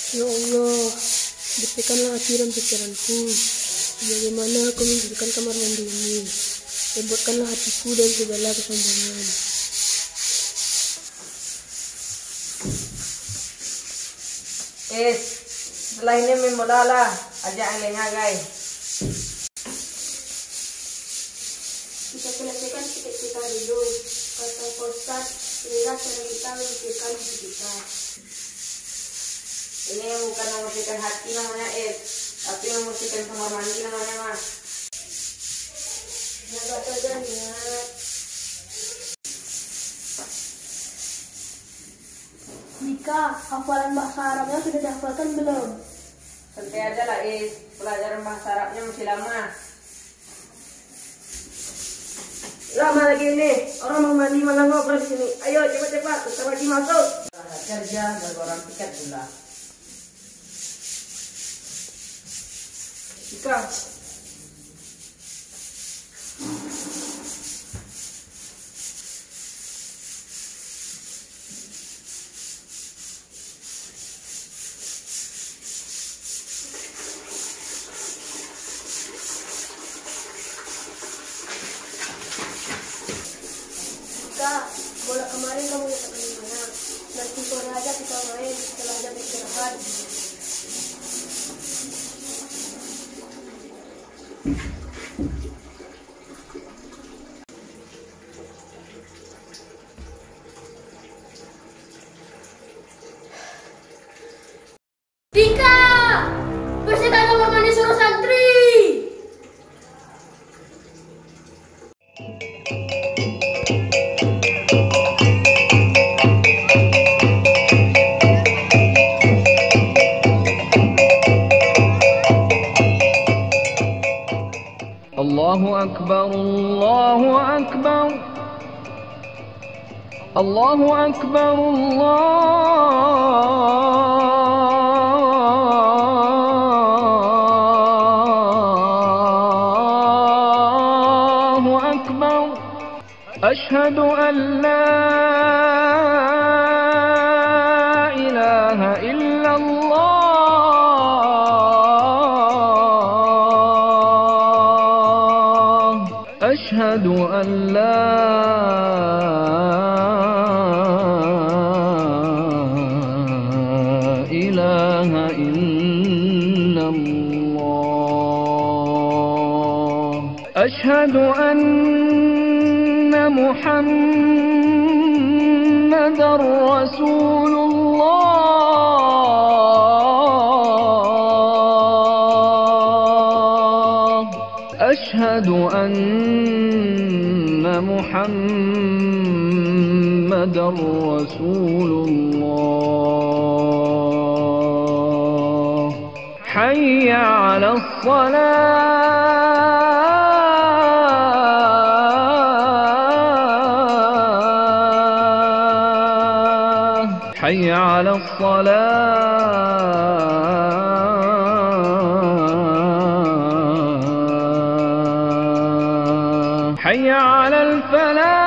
Ya Allah, bersihkanlah hati dan pikiranku, bagaimana aku mendirikan kamar mandi ini, dan buatkanlah hatiku dari segala kesombongan. Setelah ini memulalah ajak yang guys. Kita selesaikan tiket kita dulu, kata Ustaz, inilah cara kita membersihkan hati kita. Ini bukan membersihkan hati namanya tapi membersihkan kamar mandi namanya mas. Jaga saja niat. Dika, hafalan bahasa Arabnya sudah dihafalkan belum? Santai aja lah pelajaran bahasa Arabnya masih lama. Lama lagi ini, orang mau mandi malah ngobrol di sini. Ayo cepat-cepat, kita lagi masuk. Kerja dan orang tiket pula. Dika. Bola kemarin kamu letakkan di mana? Nanti sore aja kita main setelah jam istirahat. Dika, bersihkan kamar mandi suruh santri. Allahu Akbar, Allahu Akbar, Allahu Akbar, Allahu Akbar. Ashhadu an la ilaha illallah. أشهد أن لا إله إلا الله. أشهد أن محمدًا رسول الله. أشهد أن محمدًا رسول الله. حي على الصلاة، حي على الصلاة، حي على الفلاح،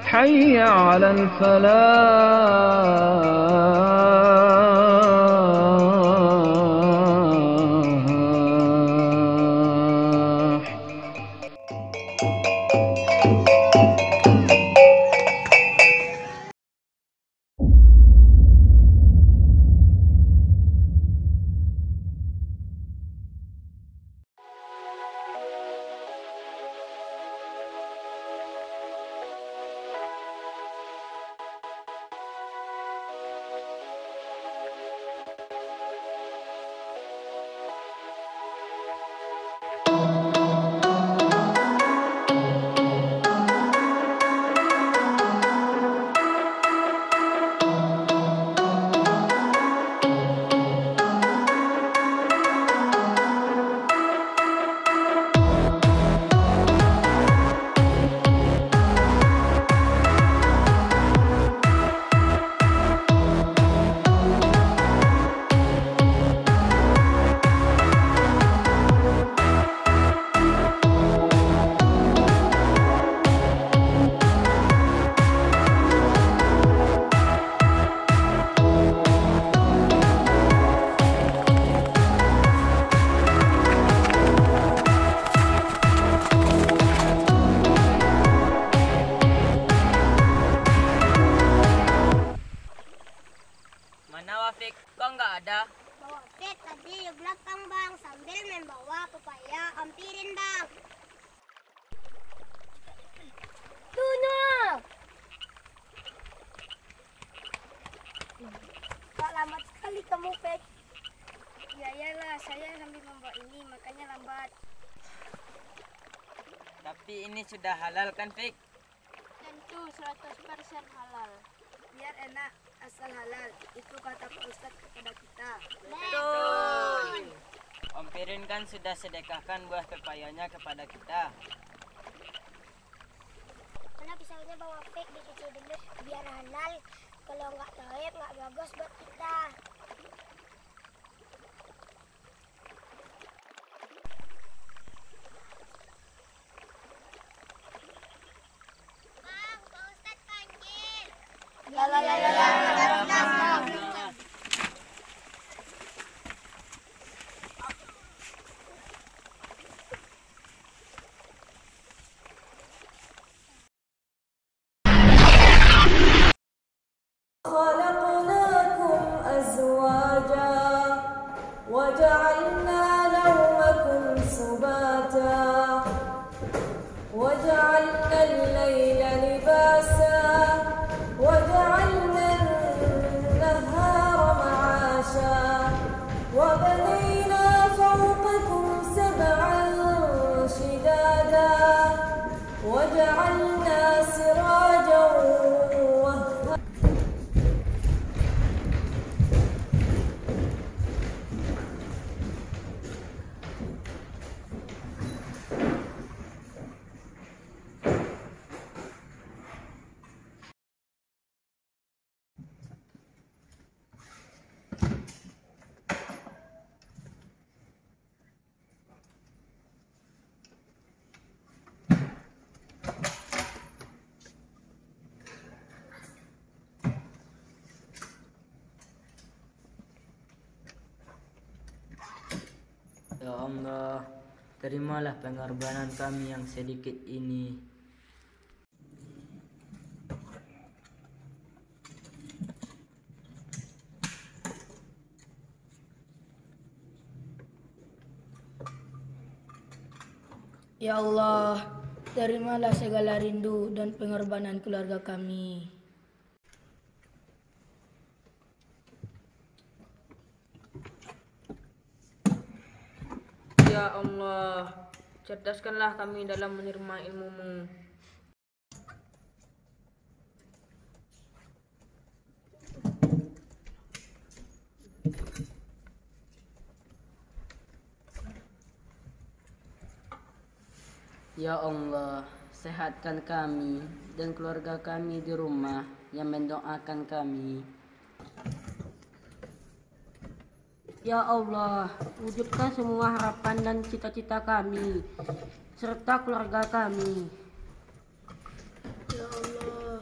حي على الفلاح. Mana Wafik? Kok nggak ada? Bawa Fit tadi di belakang bang sambil membawa pepaya. Ampirin bang. Tuna. Kak lambat sekali kamu Fit. Ya iyalah saya sambil membawa ini makanya lambat. Tapi ini sudah halal kan, Fik? Tentu 100% halal. Biar enak asal halal. Itu kata Pak Ustadz kepada kita. Betul. Om Pirin kan sudah sedekahkan buah pepayanya kepada kita. Karena pisaunya bawa Fik dicuci dulu biar halal. Kalau nggak taib nggak bagus buat kita. Bang, Pak Ustadz panggil. خلقناكم أزواجا وجعلنا نومكم سباتا وجعلنا الليل لباسا وجعلنا النهار معاشا وبنينا فوقكم سبعا شدادا وجعلنا سراجا وهجا. Ya Allah, terimalah pengorbanan kami yang sedikit ini. Ya Allah, terimalah segala rindu dan pengorbanan keluarga kami. Ya Allah, cerdaskanlah kami dalam menerima ilmu-Mu. Ya Allah, sehatkan kami dan keluarga kami di rumah yang mendoakan kami. Ya Allah, wujudkan semua harapan dan cita-cita kami serta keluarga kami. Ya Allah,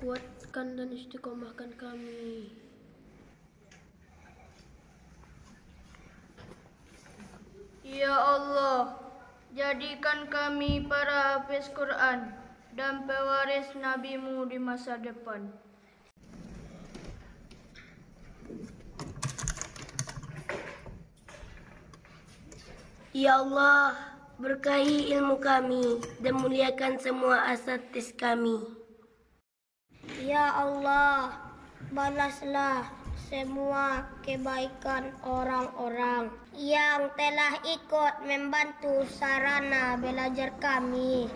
kuatkan dan istiqomahkan kami. Ya Allah, jadikan kami para hafiz Quran dan pewaris Nabi-Mu di masa depan. Ya Allah, berkahi ilmu kami dan muliakan semua asatidz kami. Ya Allah, balaslah semua kebaikan orang-orang yang telah ikut membantu sarana belajar kami.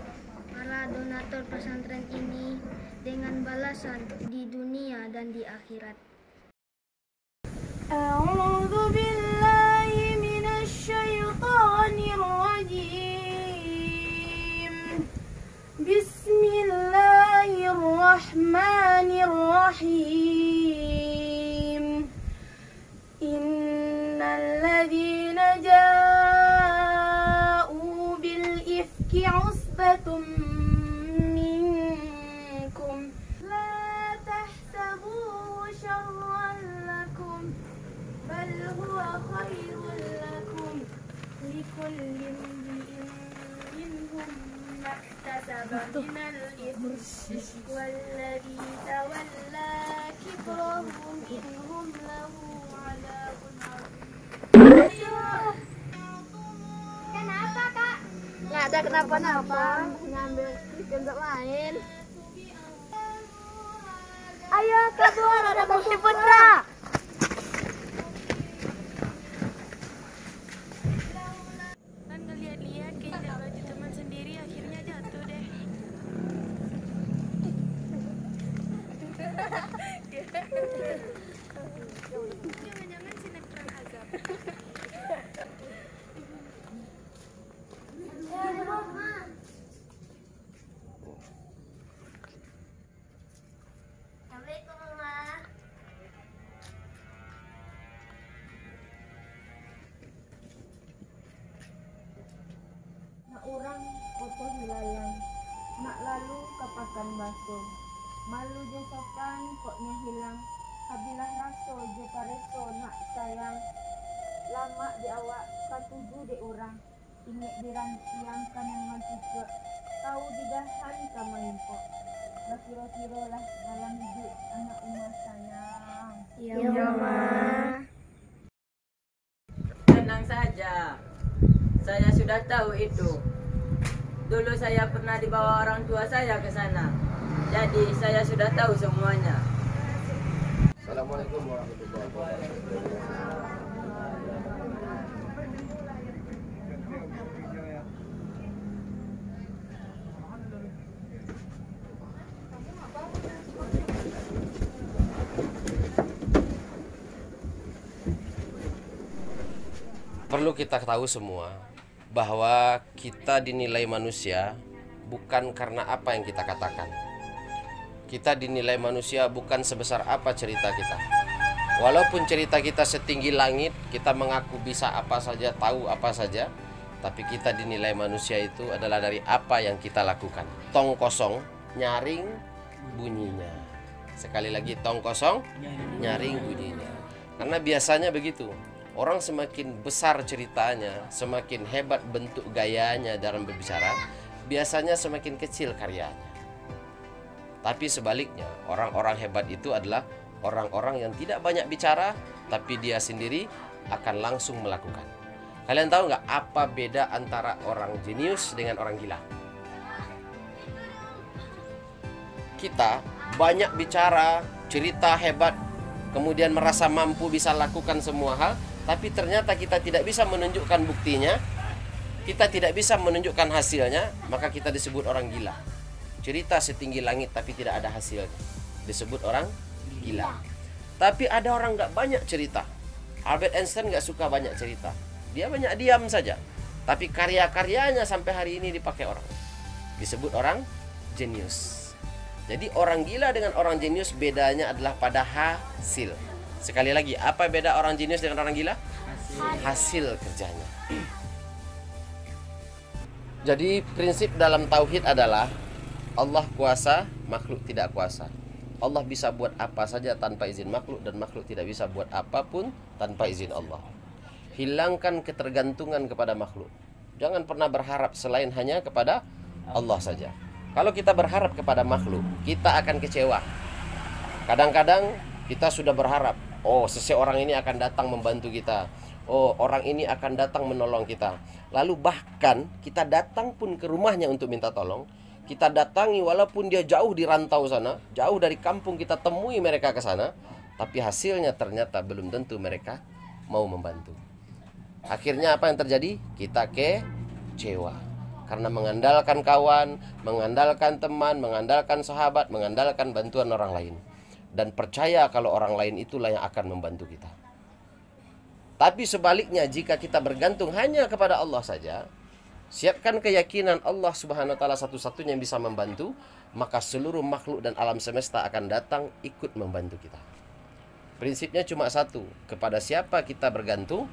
Para donatur pesantren ini dengan balasan di dunia dan di akhirat. A'udzu billahi minasy syaithanir rajim. Bismillahirrahmanirrahim. Innal ladzina ja'u bil ifki usbatum minkum la tahsabuhu syarran lakum bal huwa khairun lakum likulli imri'in minhum maktasaba minal ithmi walladzi tawalla kibrahu minhum Kenapa, Kak? Nggak ada kenapa-napa. Ngambil untuk main. Ayo kabur, ada bukti Putra. Kan ngeliat-liat keinjak baju teman sendiri akhirnya jatuh deh. Jangan-jangan sinetron azab. Assalamualaikum, Mama. Nak urang kotor hilalang, nak lalu kapakan basuh. Malu je sokan koknya hilang, habilah raso je pareso nak sayang. Lama di awak katuju di urang, ingat dirantiang kanan mantika, tahu di dahan kamaimpok. Kira-kira lah dalam hidup anak umah sayang. Ya, Mama. Tenang saja. Saya sudah tahu itu. Dulu saya pernah dibawa orang tua saya ke sana. Jadi saya sudah tahu semuanya. Assalamualaikum warahmatullahi wabarakatuh. Perlu kita tahu semua bahwa kita dinilai manusia bukan karena apa yang kita katakan. Kita dinilai manusia bukan sebesar apa cerita kita. Walaupun cerita kita setinggi langit, kita mengaku bisa apa saja, tahu apa saja, tapi kita dinilai manusia itu adalah dari apa yang kita lakukan. Tong kosong, nyaring bunyinya. Sekali lagi, tong kosong, nyaring bunyinya. Karena biasanya begitu. Orang semakin besar ceritanya, semakin hebat bentuk gayanya dalam berbicara, biasanya semakin kecil karyanya. Tapi sebaliknya, orang-orang hebat itu adalah orang-orang yang tidak banyak bicara, tapi dia sendiri akan langsung melakukan. Kalian tahu nggak apa beda antara orang jenius dengan orang gila? Kita banyak bicara, cerita hebat, kemudian merasa mampu bisa lakukan semua hal, tapi ternyata kita tidak bisa menunjukkan buktinya, kita tidak bisa menunjukkan hasilnya, maka kita disebut orang gila. Cerita setinggi langit tapi tidak ada hasilnya, disebut orang gila. Tapi ada orang nggak banyak cerita. Albert Einstein nggak suka banyak cerita, dia banyak diam saja, tapi karya-karyanya sampai hari ini dipakai orang, disebut orang jenius. Jadi orang gila dengan orang jenius bedanya adalah pada hasil. Sekali lagi, apa beda orang jenius dengan orang gila? Hasil kerjanya. Jadi prinsip dalam tauhid adalah Allah kuasa, makhluk tidak kuasa. Allah bisa buat apa saja tanpa izin makhluk, dan makhluk tidak bisa buat apapun tanpa izin Allah. Hilangkan ketergantungan kepada makhluk. Jangan pernah berharap selain hanya kepada Allah saja. Kalau kita berharap kepada makhluk, kita akan kecewa. Kadang-kadang kita sudah berharap, oh seseorang ini akan datang membantu kita, oh orang ini akan datang menolong kita. Lalu bahkan kita datang pun ke rumahnya untuk minta tolong. Kita datangi walaupun dia jauh di rantau sana, jauh dari kampung, kita temui mereka ke sana, tapi hasilnya ternyata belum tentu mereka mau membantu. Akhirnya apa yang terjadi? Kita kecewa karena mengandalkan kawan, mengandalkan teman, mengandalkan sahabat, mengandalkan bantuan orang lain, dan percaya kalau orang lain itulah yang akan membantu kita. Tapi sebaliknya, jika kita bergantung hanya kepada Allah saja, siapkan keyakinan Allah Subhanahu wa taala satu-satunya yang bisa membantu, maka seluruh makhluk dan alam semesta akan datang ikut membantu kita. Prinsipnya cuma satu, kepada siapa kita bergantung,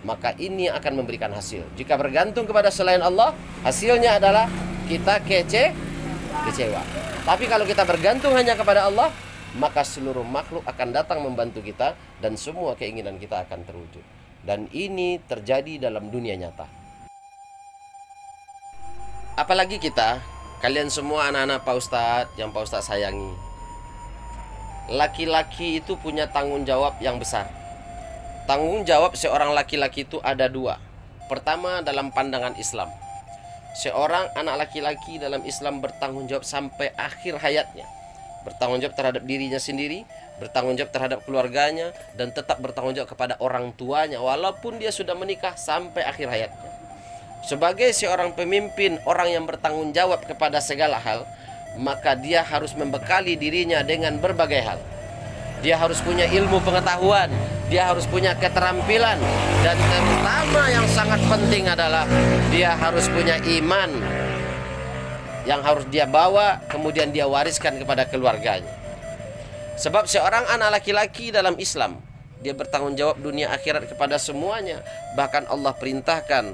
maka ini akan memberikan hasil. Jika bergantung kepada selain Allah, hasilnya adalah kita kecewa. Tapi kalau kita bergantung hanya kepada Allah, maka seluruh makhluk akan datang membantu kita, dan semua keinginan kita akan terwujud. Dan ini terjadi dalam dunia nyata. Apalagi kita, kalian semua anak-anak Pak Ustadz yang Pak Ustadz sayangi. Laki-laki itu punya tanggung jawab yang besar. Tanggung jawab seorang laki-laki itu ada dua. Pertama, dalam pandangan Islam. Seorang anak laki-laki dalam Islam bertanggung jawab sampai akhir hayatnya. Bertanggung jawab terhadap dirinya sendiri, bertanggung jawab terhadap keluarganya, dan tetap bertanggung jawab kepada orang tuanya walaupun dia sudah menikah sampai akhir hayatnya. Sebagai seorang pemimpin, orang yang bertanggung jawab kepada segala hal, maka dia harus membekali dirinya dengan berbagai hal. Dia harus punya ilmu pengetahuan, dia harus punya keterampilan, dan terutama yang sangat penting adalah dia harus punya iman yang harus dia bawa, kemudian dia wariskan kepada keluarganya. Sebab seorang anak laki-laki dalam Islam, dia bertanggung jawab dunia akhirat kepada semuanya. Bahkan Allah perintahkan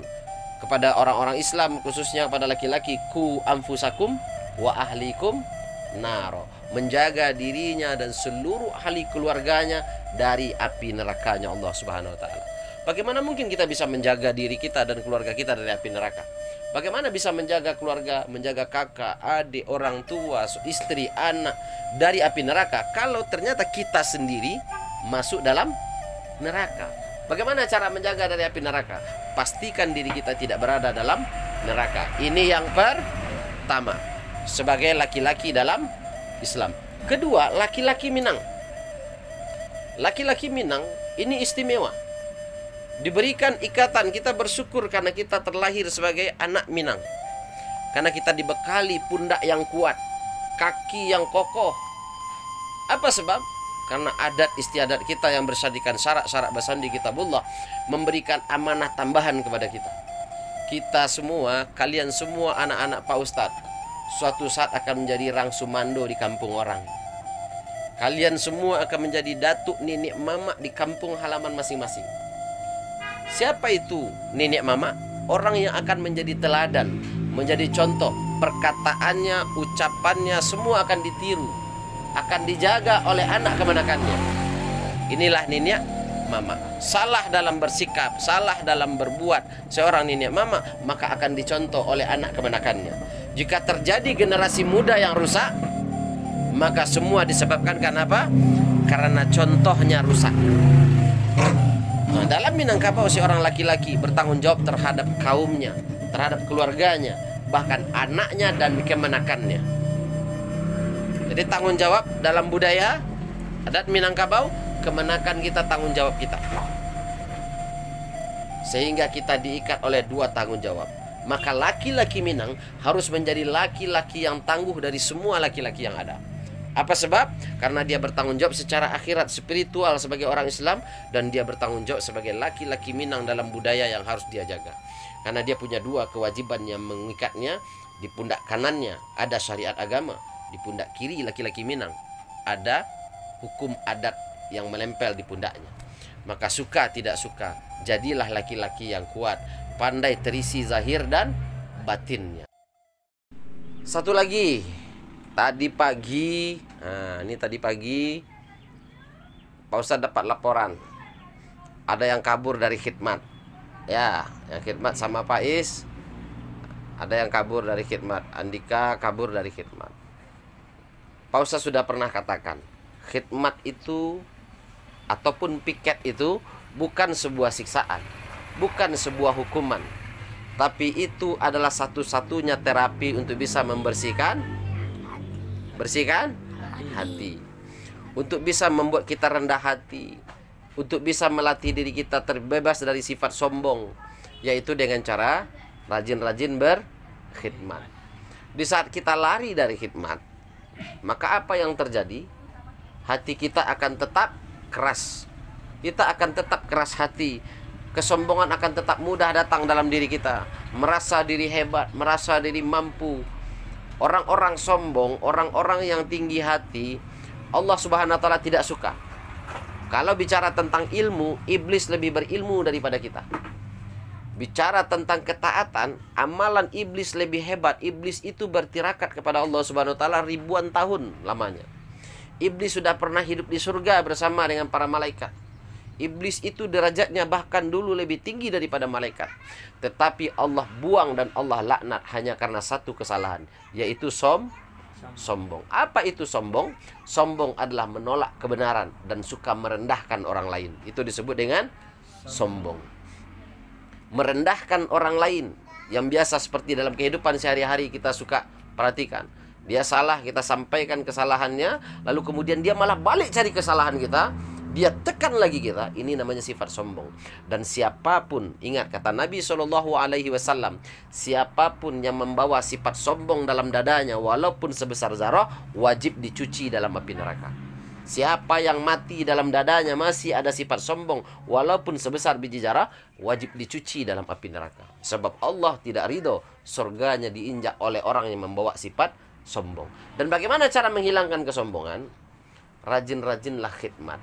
kepada orang-orang Islam, khususnya kepada laki-laki, ku anfusakum wa ahlikum naro, menjaga dirinya dan seluruh ahli keluarganya dari api nerakanya Allah Subhanahu wa taala. Bagaimana mungkin kita bisa menjaga diri kita dan keluarga kita dari api neraka? Bagaimana bisa menjaga keluarga, menjaga kakak, adik, orang tua, istri, anak dari api neraka kalau ternyata kita sendiri masuk dalam neraka? Bagaimana cara menjaga dari api neraka? Pastikan diri kita tidak berada dalam neraka. Ini yang pertama, sebagai laki-laki dalam Islam. Kedua, laki-laki Minang. Laki-laki Minang ini istimewa. Diberikan ikatan, kita bersyukur karena kita terlahir sebagai anak Minang. Karena kita dibekali pundak yang kuat, kaki yang kokoh. Apa sebab? Karena adat istiadat kita yang bersadikan syarak-syarak basandi kitabullah memberikan amanah tambahan kepada kita. Kita semua, kalian semua anak-anak Pak Ustadz, suatu saat akan menjadi rang sumando di kampung orang. Kalian semua akan menjadi datuk nenek mama di kampung halaman masing-masing. Siapa itu nenek mama? Orang yang akan menjadi teladan, menjadi contoh. Perkataannya, ucapannya semua akan ditiru, akan dijaga oleh anak kemenakannya. Inilah nenek mama. Salah dalam bersikap, salah dalam berbuat seorang nenek mama, maka akan dicontoh oleh anak kemenakannya. Jika terjadi generasi muda yang rusak, maka semua disebabkan karena apa? Karena contohnya rusak. Nah, dalam Minangkabau seorang laki-laki bertanggung jawab terhadap kaumnya, terhadap keluarganya, bahkan anaknya dan kemenakannya. Jadi tanggung jawab dalam budaya adat Minangkabau, kemenakan kita, tanggung jawab kita. Sehingga kita diikat oleh dua tanggung jawab. Maka laki-laki Minang harus menjadi laki-laki yang tangguh dari semua laki-laki yang ada. Apa sebab? Karena dia bertanggung jawab secara akhirat, spiritual sebagai orang Islam, dan dia bertanggung jawab sebagai laki-laki Minang dalam budaya yang harus dia jaga. Karena dia punya dua kewajiban yang mengikatnya. Di pundak kanannya ada syariat agama, di pundak kiri laki-laki Minang ada hukum adat yang menempel di pundaknya. Maka suka tidak suka, jadilah laki-laki yang kuat, pandai terisi zahir dan batinnya. Satu lagi, tadi pagi Pak Ustadz dapat laporan ada yang kabur dari khidmat. Ya, yang khidmat sama Pak Is, ada yang kabur dari khidmat. Andika kabur dari khidmat. Pak Ustadz sudah pernah katakan, khidmat itu ataupun piket itu bukan sebuah siksaan, bukan sebuah hukuman, tapi itu adalah satu-satunya terapi untuk bisa membersihkan hati, untuk bisa membuat kita rendah hati, untuk bisa melatih diri kita terbebas dari sifat sombong, yaitu dengan cara rajin-rajin berkhidmat. Di saat kita lari dari khidmat, maka apa yang terjadi? Hati kita akan tetap keras. Kita akan tetap keras hati. Kesombongan akan tetap mudah datang dalam diri kita. Merasa diri hebat, merasa diri mampu. Orang-orang sombong, orang-orang yang tinggi hati, Allah Subhanahu wa taala tidak suka. Kalau bicara tentang ilmu, iblis lebih berilmu daripada kita. Bicara tentang ketaatan, amalan iblis lebih hebat. Iblis itu bertirakat kepada Allah Subhanahu wa taala ribuan tahun lamanya. Iblis sudah pernah hidup di surga bersama dengan para malaikat. Iblis itu derajatnya bahkan dulu lebih tinggi daripada malaikat. Tetapi Allah buang dan Allah laknat hanya karena satu kesalahan, yaitu sombong. Apa itu sombong? Sombong adalah menolak kebenaran dan suka merendahkan orang lain. Itu disebut dengan sombong. Merendahkan orang lain yang biasa seperti dalam kehidupan sehari-hari kita suka perhatikan. Dia salah, kita sampaikan kesalahannya, lalu kemudian dia malah balik cari kesalahan kita, dia tekan lagi kita. Ini namanya sifat sombong. Dan siapapun, ingat kata Nabi SAW, siapapun yang membawa sifat sombong dalam dadanya walaupun sebesar zarah, wajib dicuci dalam api neraka. Siapa yang mati dalam dadanya masih ada sifat sombong walaupun sebesar biji zarah, wajib dicuci dalam api neraka. Sebab Allah tidak ridho surganya diinjak oleh orang yang membawa sifat sombong. Dan bagaimana cara menghilangkan kesombongan? Rajin-rajinlah khidmat.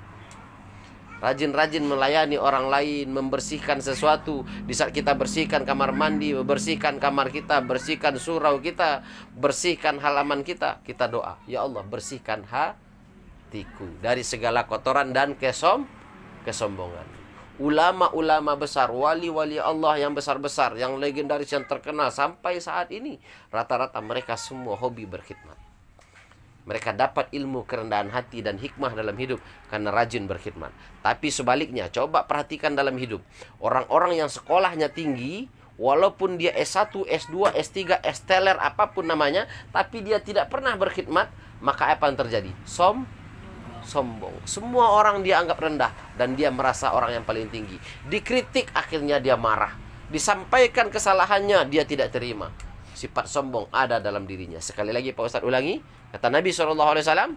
Rajin-rajin melayani orang lain, membersihkan sesuatu. Di saat kita bersihkan kamar mandi, bersihkan kamar kita, bersihkan surau kita, bersihkan halaman kita, kita doa, ya Allah bersihkan hatiku dari segala kotoran dan kesombongan. Ulama-ulama besar, wali-wali Allah yang besar-besar, yang legendaris, yang terkenal sampai saat ini, rata-rata mereka semua hobi berkhidmat. Mereka dapat ilmu kerendahan hati dan hikmah dalam hidup karena rajin berkhidmat. Tapi sebaliknya, coba perhatikan dalam hidup. Orang-orang yang sekolahnya tinggi, walaupun dia S1, S2, S3, S-teler, apapun namanya, tapi dia tidak pernah berkhidmat, maka apa yang terjadi? Sombong. Semua orang dia anggap rendah dan dia merasa orang yang paling tinggi. Dikritik akhirnya dia marah. Disampaikan kesalahannya dia tidak terima. Sifat sombong ada dalam dirinya. Sekali lagi Pak Ustadz ulangi. Kata Nabi SAW,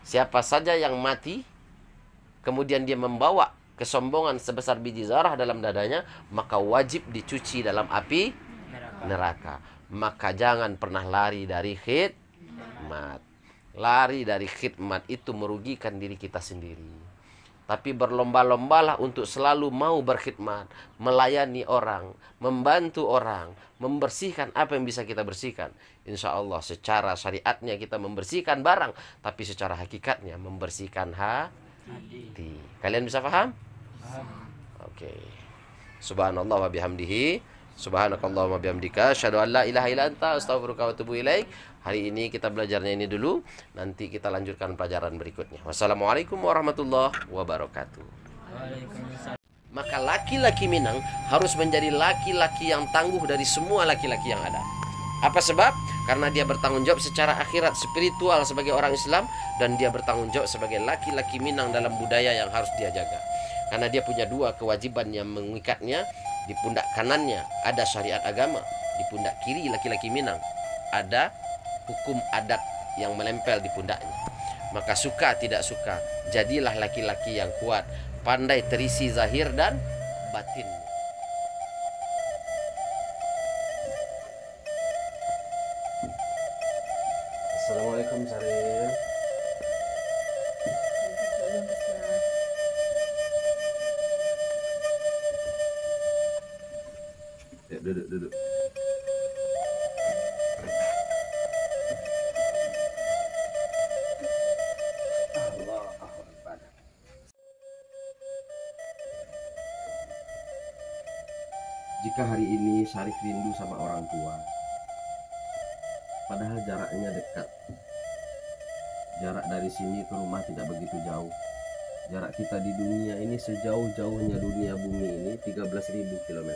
siapa saja yang mati kemudian dia membawa kesombongan sebesar biji zarah dalam dadanya, maka wajib dicuci dalam api neraka. Maka jangan pernah lari dari khidmat. Lari dari khidmat itu merugikan diri kita sendiri. Tapi berlomba-lombalah untuk selalu mau berkhidmat, melayani orang, membantu orang, membersihkan apa yang bisa kita bersihkan. Insya Allah secara syariatnya kita membersihkan barang, tapi secara hakikatnya membersihkan hati. Kalian bisa paham? Oke. Subhanallah wa bihamdihi, subhanakallahumma bihamdika, asyhadu an la ilaha illa anta, astaghfiruka wa atubu ilaik. Hari ini kita belajarnya ini dulu, nanti kita lanjutkan pelajaran berikutnya. Wassalamualaikum warahmatullahi wabarakatuh. Maka laki-laki Minang harus menjadi laki-laki yang tangguh dari semua laki-laki yang ada. Apa sebab? Karena dia bertanggung jawab secara akhirat spiritual sebagai orang Islam, dan dia bertanggung jawab sebagai laki-laki Minang dalam budaya yang harus dia jaga. Karena dia punya dua kewajiban yang mengikatnya. Di pundak kanannya ada syariat agama, di pundak kiri laki-laki Minang ada hukum adat yang menempel di pundaknya. Maka suka tidak suka, jadilah laki-laki yang kuat, pandai terisi zahir dan batin. Assalamualaikum Saril. Ya, duduk. Jika hari ini Syarif rindu sama orang tua, padahal jaraknya dekat. Jarak dari sini ke rumah tidak begitu jauh. Jarak kita di dunia ini sejauh-jauhnya dunia bumi ini 13.000 km.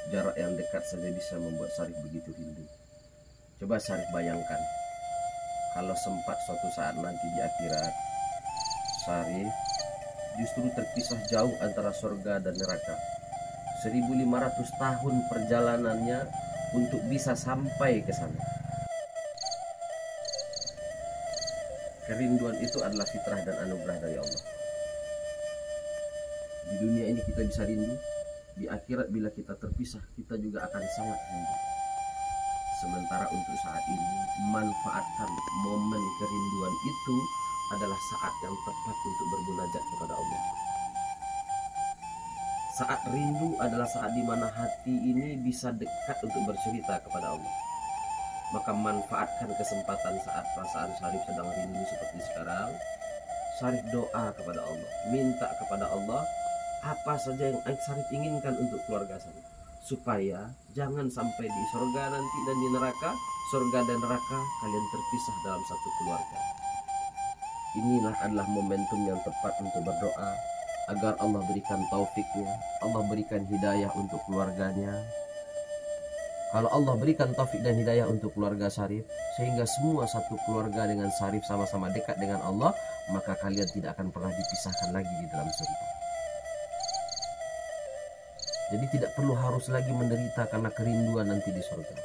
Jarak yang dekat saja bisa membuat Syarif begitu rindu. Coba Syarif bayangkan, kalau sempat suatu saat nanti di akhirat, Syarif justru terpisah jauh antara surga dan neraka. 1500 tahun perjalanannya untuk bisa sampai ke sana. Kerinduan itu adalah fitrah dan anugerah dari Allah. Di dunia ini kita bisa rindu, di akhirat bila kita terpisah kita juga akan sangat rindu. Sementara untuk saat ini, manfaatkan momen kerinduan itu adalah saat yang tepat untuk bermunajat kepada Allah. Saat rindu adalah saat di mana hati ini bisa dekat untuk bercerita kepada Allah. Maka manfaatkan kesempatan saat perasaan Syarif sedang rindu seperti sekarang. Syarif doa kepada Allah, minta kepada Allah apa saja yang Syarif inginkan untuk keluarga Syarif. supaya jangan sampai di surga nanti dan di neraka, surga dan neraka kalian terpisah dalam satu keluarga. Inilah adalah momentum yang tepat untuk berdoa agar Allah berikan taufiknya, Allah berikan hidayah untuk keluarganya. Kalau Allah berikan taufik dan hidayah untuk keluarga Syarif, sehingga semua satu keluarga dengan Syarif sama-sama dekat dengan Allah, maka kalian tidak akan pernah dipisahkan lagi di dalam surga. Jadi tidak perlu harus lagi menderita karena kerinduan nanti di surga.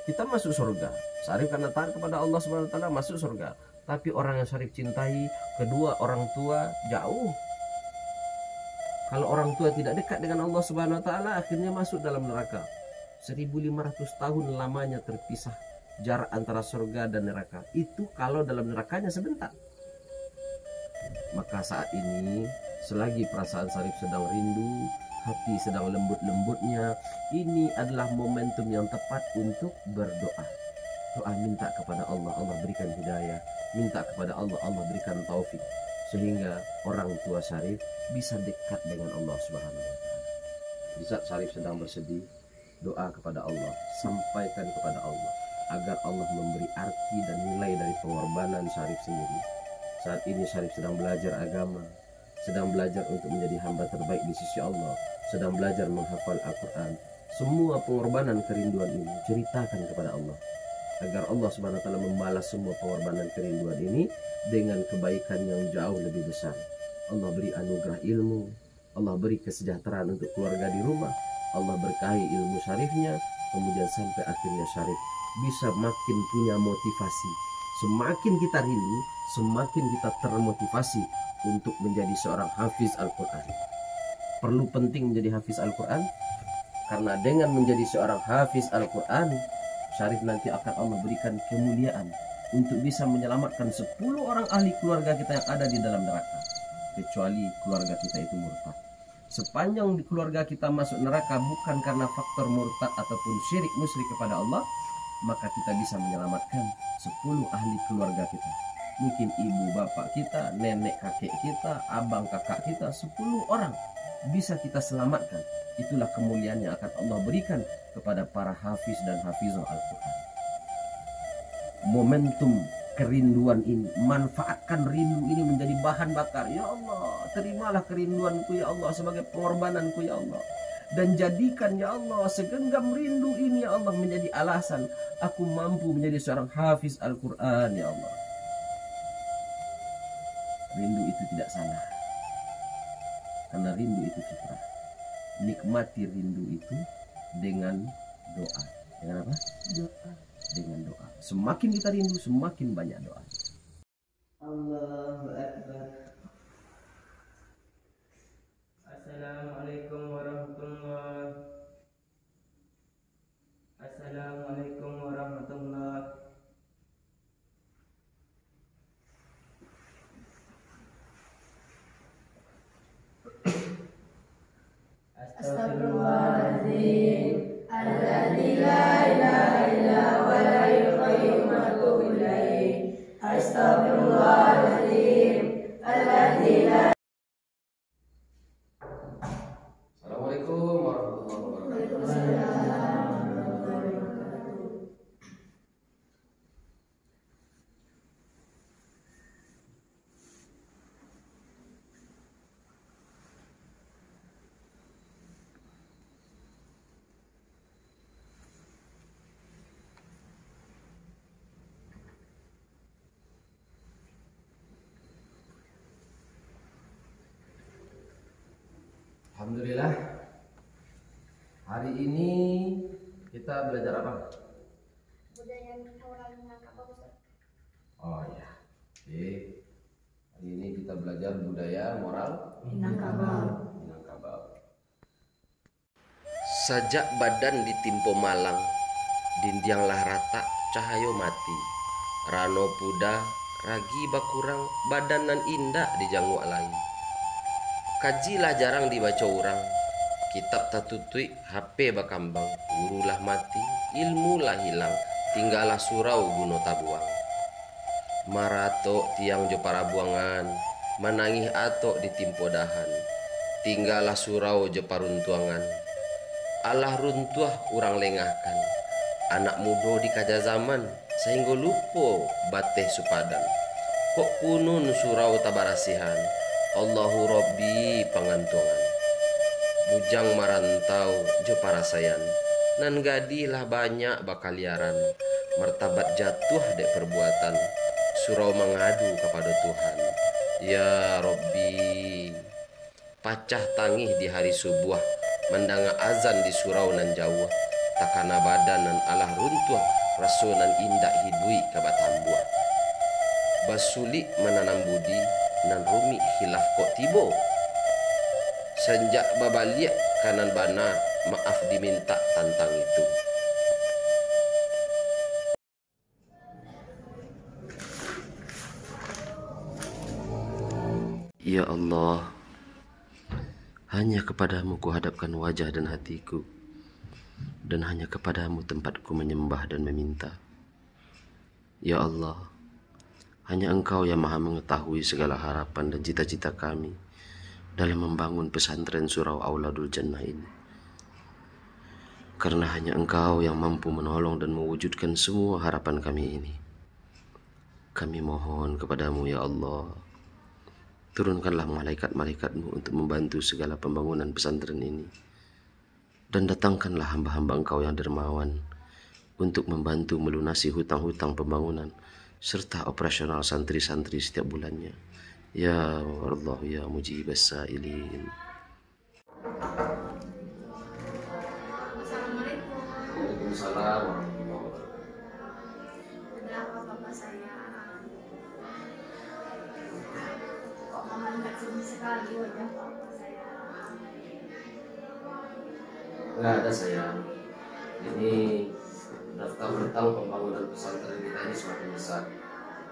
Kita masuk surga, Syarif karena taat kepada Allah Subhanahu wa taala masuk surga. Tapi orang yang Syarif cintai, kedua orang tua jauh. Kalau orang tua tidak dekat dengan Allah Subhanahu wa taala, akhirnya masuk dalam neraka. 1500 tahun lamanya terpisah jarak antara surga dan neraka. Itu kalau dalam nerakanya sebentar. Maka saat ini selagi perasaan Syarif sedang rindu, hati sedang lembut-lembutnya, ini adalah momentum yang tepat untuk berdoa. Doa minta kepada Allah, Allah berikan hidayah. Minta kepada Allah, Allah berikan taufik. Sehingga orang tua Syarif bisa dekat dengan Allah Subhanahu wa taala. Di saat Syarif sedang bersedih, doa kepada Allah, sampaikan kepada Allah agar Allah memberi arti dan nilai dari pengorbanan Syarif sendiri. Saat ini Syarif sedang belajar agama, sedang belajar untuk menjadi hamba terbaik di sisi Allah, sedang belajar menghafal Al-Quran. Semua pengorbanan kerinduan ini ceritakan kepada Allah agar Allah Subhanahu wa taala membalas semua pengorbanan kerinduan ini dengan kebaikan yang jauh lebih besar. Allah beri anugerah ilmu, Allah beri kesejahteraan untuk keluarga di rumah, Allah berkahi ilmu Syarifnya, kemudian sampai akhirnya Syarif bisa makin punya motivasi. Semakin kita rindu, semakin kita termotivasi untuk menjadi seorang hafiz Al-Quran. Perlu penting menjadi hafiz Al-Quran, karena dengan menjadi seorang hafiz Al-Quran, Syarif nanti akan Allah berikan kemuliaan untuk bisa menyelamatkan 10 orang ahli keluarga kita yang ada di dalam neraka, kecuali keluarga kita itu murtad. Sepanjang di keluarga kita masuk neraka bukan karena faktor murtad ataupun syirik musyrik kepada Allah, maka kita bisa menyelamatkan 10 ahli keluarga kita. Mungkin ibu bapak kita, nenek kakek kita, abang kakak kita, 10 orang bisa kita selamatkan. Itulah kemuliaan yang akan Allah berikan kepada para hafiz dan hafizah Al-Quran. Momentum kerinduan ini, manfaatkan rindu ini menjadi bahan bakar. Ya Allah, terimalah kerinduanku ya Allah sebagai pengorbananku ya Allah, dan jadikan ya Allah segenggam rindu ini ya Allah menjadi alasan aku mampu menjadi seorang hafiz Al-Quran ya Allah. Rindu itu tidak salah, karena rindu itu fitrah. Nikmati rindu itu dengan doa. Dengan apa? Doa. Dengan doa. Semakin kita rindu, semakin banyak doa. Allahu Akbar. Assalamualaikum warahmatullahi. Assalamualaikum warahmatullahi. Astagfirullahaladzim, alladzi la ilaha illa huwa al-hayyul qayyum wa atubu ilaih. Astagfirullahaladzim, alladzi la. Assalamualaikum warahmatullahi wabarakatuh. Alhamdulillah, hari ini kita belajar apa? Budaya orang Minangkabau, Ustaz. Oh ya, oke. Hari ini kita belajar budaya moral Minangkabau. Sajak badan ditimpo malang, dindianglah rata cahayo mati. Rano puda, ragi bakurang, badanan indah dijanggu alai. Kajilah jarang dibaca orang, kitab tatutui HP bakambang, gurulah mati, ilmulah hilang, tinggallah surau guno tabuang. Marato tiang jo para buangan, manangih ato ditimpo dahan, tinggallah surau jo paruntuangan. alah runtuh urang lengahkan. Anak muda di kaja zaman sehingga lupa bateh supadan. Kok kunun surau tabarasihan, Allahu Rabbi pangantungan. Bujang marantau jo parasayan, nan gadilah banyak bakal liaran. Martabat jatuh dek perbuatan, surau mengadu kepada Tuhan. Ya Rabbi, pacah tangih di hari subuh, mendanga azan di surau nan jauh. Takana badan nan alah runtuh, raso nan indah hidui kabatambuah. Basulik menanam budi, nan rumi hilaf kok tibo. Senjak babaliak kanan bana, maaf diminta tantang itu. Ya Allah, hanya kepadamu kuhadapkan wajah dan hatiku, dan hanya kepadamu tempatku menyembah dan meminta. Ya Allah, hanya Engkau yang maha mengetahui segala harapan dan cita-cita kami dalam membangun pesantren Surau Auladul Jannah ini. Karena hanya Engkau yang mampu menolong dan mewujudkan semua harapan kami ini. Kami mohon kepadamu ya Allah, turunkanlah malaikat-malaikatmu untuk membantu segala pembangunan pesantren ini. Dan datangkanlah hamba-hamba Engkau yang dermawan untuk membantu melunasi hutang-hutang pembangunan serta operasional santri-santri setiap bulannya. Ya Allah ya mujibas sa'ilin. Assalamualaikum. Waalaikumsalam. Kenapa bapak saya? Kok mama nggak sedih sekali wajah bapak saya? Nggak ada sayang. Ini daftar tentang pembangunan pesantren kita ini semakin besar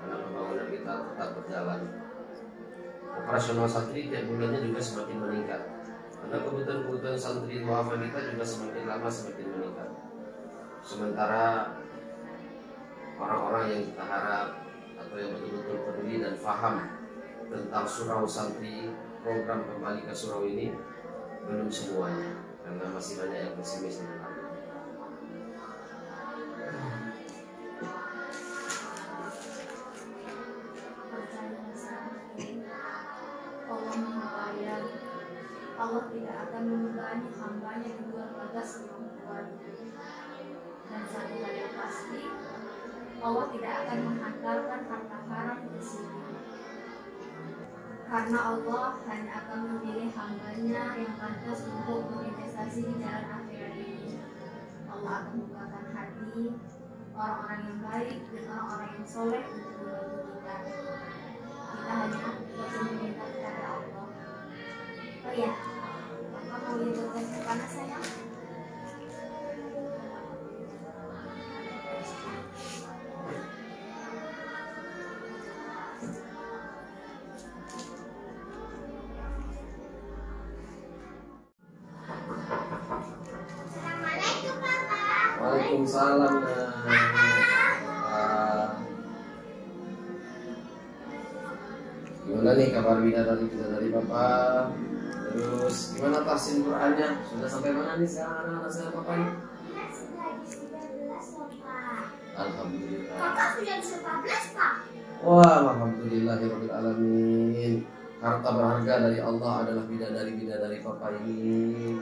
karena pembangunan kita tetap berjalan. Operasional santri tiap bulannya juga semakin meningkat karena kebutuhan santri duafa kita juga semakin lama semakin meningkat. Sementara orang-orang yang kita harap atau yang betul-betul peduli dan faham tentang surau santri, program kembali ke surau ini belum semuanya karena masih banyak yang pesimis tentang hal ini. Allah tidak akan membebani hambanya di luar batas kemampuan. Dan satu hal yang pasti, Allah tidak akan menghantarkan harta haram ke sini. Karena Allah hanya akan memilih hambanya yang pantas untuk berinvestasi di jalan akhirat ini. Allah akan membukakan hati orang-orang yang baik dan orang-orang yang soleh untuk membantu kita. Kita hanya bisa meminta kepada Allah. Oh ya, Bapak mau lihat tes panas sayang? Assalamualaikum Papa. Waalaikumsalam. Gimana nih kabar bidadari Papa? Terus gimana tahsin Qur'annya? Sudah sampai mana nih sekarang anak-anak saya Papa ini? Sudah di 19 Pak. Alhamdulillah. Kakak sudah di 14 Pak. Wah, alhamdulillahirabbil alamin. Harta berharga dari Allah adalah bidadari-bidadari Papa ini.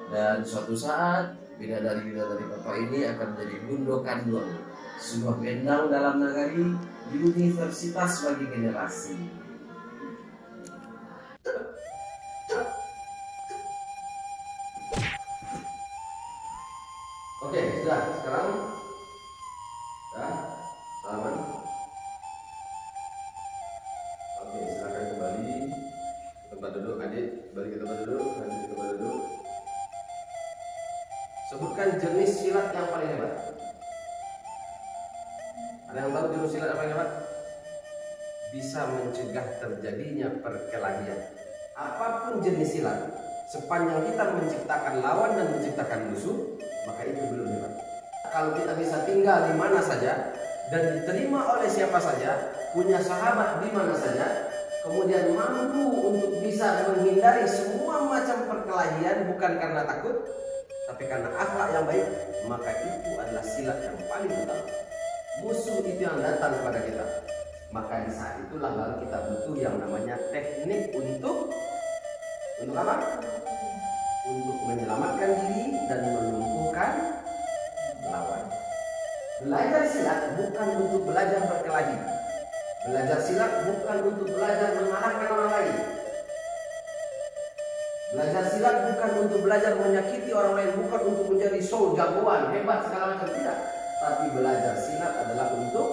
Dan suatu saat bidadari-bidadari Papa ini akan menjadi gundokan sebuah bendang dalam nagari universitas bagi generasi. Oke, sudah. Sekarang sudah aman. Oke, silakan kembali ke tempat duduk, adik. Balik ke tempat duduk, lanjut ke tempat duduk. Sebutkan jenis silat yang paling hebat. Ada yang tahu jenis silat yang paling hebat? Bisa mencegah terjadinya perkelahian. Apapun jenis silat, sepanjang kita menciptakan lawan dan menciptakan musuh, maka itu belum hebat. Kalau kita bisa tinggal di mana saja dan diterima oleh siapa saja, punya sahabat di mana saja, kemudian mampu untuk bisa menghindari semua macam perkelahian bukan karena takut, Tapi karena akhlak yang baik, maka itu adalah silat yang paling utama. Musuh itu yang datang kepada kita, maka di saat itulah baru kita butuh yang namanya teknik untuk apa? Untuk menyelamatkan diri dan melumpuhkan lawan. Belajar silat bukan untuk belajar berkelahi. Belajar silat bukan untuk belajar mengalahkan orang lain. Belajar silat bukan untuk belajar menyakiti orang lain, bukan untuk menjadi jagoan, hebat segala macam, tidak. Tapi belajar silat adalah untuk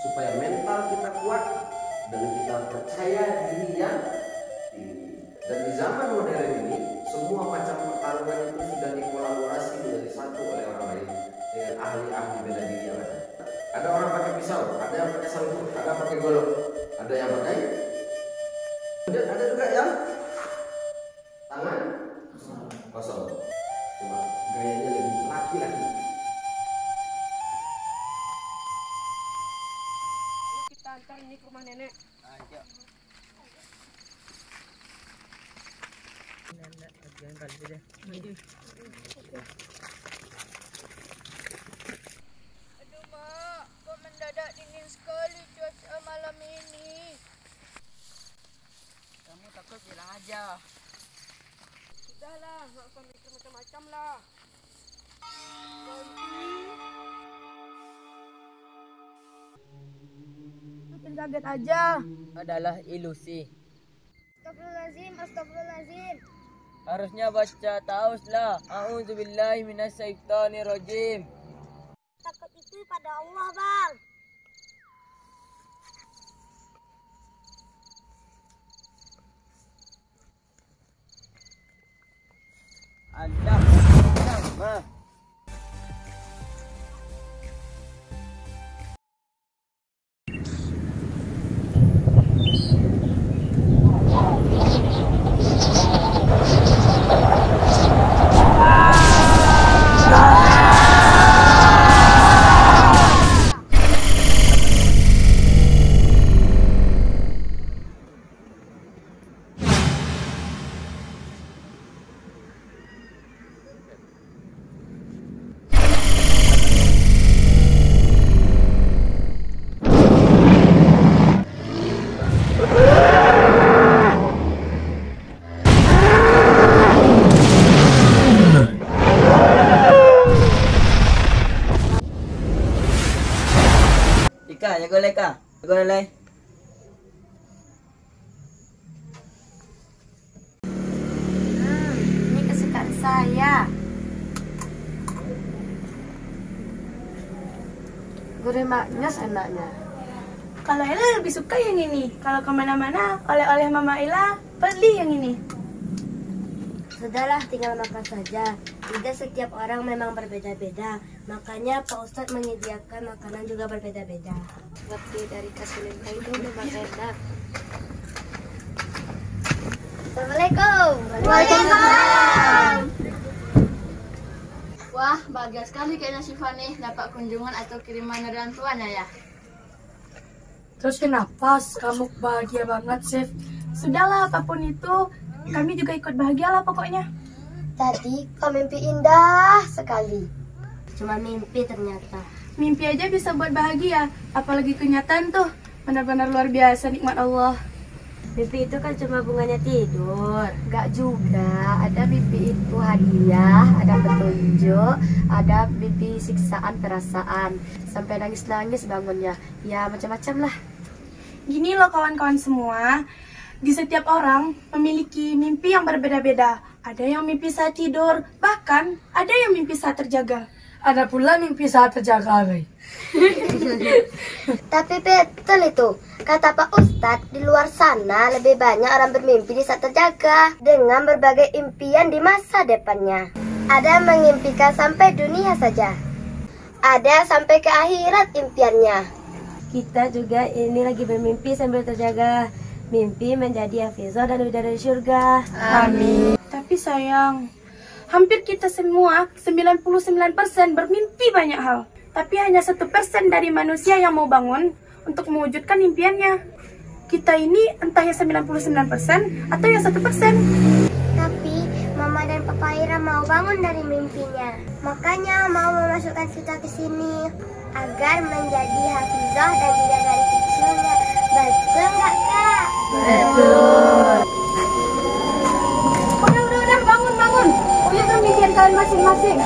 supaya mental kita kuat dan kita percaya diri yang tinggi. Dan di zaman modern ini, semua macam pertarungan itu sudah dikolaborasi menjadi satu oleh orang lain dengan ahli-ahli bela diri yang ada. Ada orang pakai pisau, ada yang pakai sabuk, ada pakai golok, ada yang pakai, dan ada juga yang tangan kosong. Cuma gayanya lebih laki-laki. Kita antar ini ke rumah nenek. Ayo. Nenek, bagian kali deh. Aduh mak, kok mendadak dingin sekali cuaca malam ini. Kamu takut bilang aja. Sudahlah, nggak usah mikir macam-macam lah. Bikin kaget aja. Adalah ilusi. Astagfirullahaladzim, astagfirullahaladzim. Harusnya baca tauslah. A'udzubillahi minasyaitonirrajim. Takut itu pada Allah, Bang. Allah nama. Ika, jaga leh Kak. Jaga leh. Ini kesukaan saya. Goreng maknyos enaknya. Kalau Ella lebih suka yang ini. Kalau kemana-mana, oleh-oleh Mama Ella, beli yang ini. Sudahlah, tinggal makan saja. Tidak setiap orang memang berbeda-beda. Makanya Pak Ustadz menyediakan makanan juga berbeda-beda. Roti dari Kasulinta itu memang enak. Assalamualaikum. Waalaikumsalam. Wah, bahagia sekali kayaknya Syifa nih dapat kunjungan atau kiriman dari orang tuanya ya. Terus kenapa kamu bahagia banget, Chef? Sudahlah, apapun itu, kami juga ikut bahagia lah pokoknya. Tadi kau mimpi indah sekali. Cuma mimpi ternyata. Mimpi aja bisa buat bahagia, apalagi kenyataan tuh. Benar-benar luar biasa nikmat Allah. Mimpi itu kan cuma bunganya tidur. Gak juga, ada mimpi itu hadiah, ada petunjuk, ada mimpi siksaan perasaan. Sampai nangis-nangis bangunnya. Ya macam-macam lah. Gini loh kawan-kawan semua, di setiap orang memiliki mimpi yang berbeda-beda. Ada yang mimpi saat tidur, bahkan ada yang mimpi saat terjaga. Ada pula mimpi saat terjaga, Ray. Tapi betul itu, kata Pak Ustadz, di luar sana lebih banyak orang bermimpi di saat terjaga dengan berbagai impian di masa depannya. Ada yang mengimpikan sampai dunia saja, ada sampai ke akhirat impiannya. Kita juga ini lagi bermimpi sambil terjaga, mimpi menjadi hafizah dan bidadari surga. Amin. Tapi sayang, hampir kita semua 99% bermimpi banyak hal. Tapi hanya 1% dari manusia yang mau bangun untuk mewujudkan impiannya. Kita ini entah yang 99% atau yang 1%. Tapi Mama dan Papa Ira mau banget bangun dari mimpinya. Makanya mau memasukkan kita ke sini agar menjadi hafizah dan bidadari kecilnya. Betul nggak, Kak? Betul. Udah, bangun. Uya kan mikir kalian masing-masing.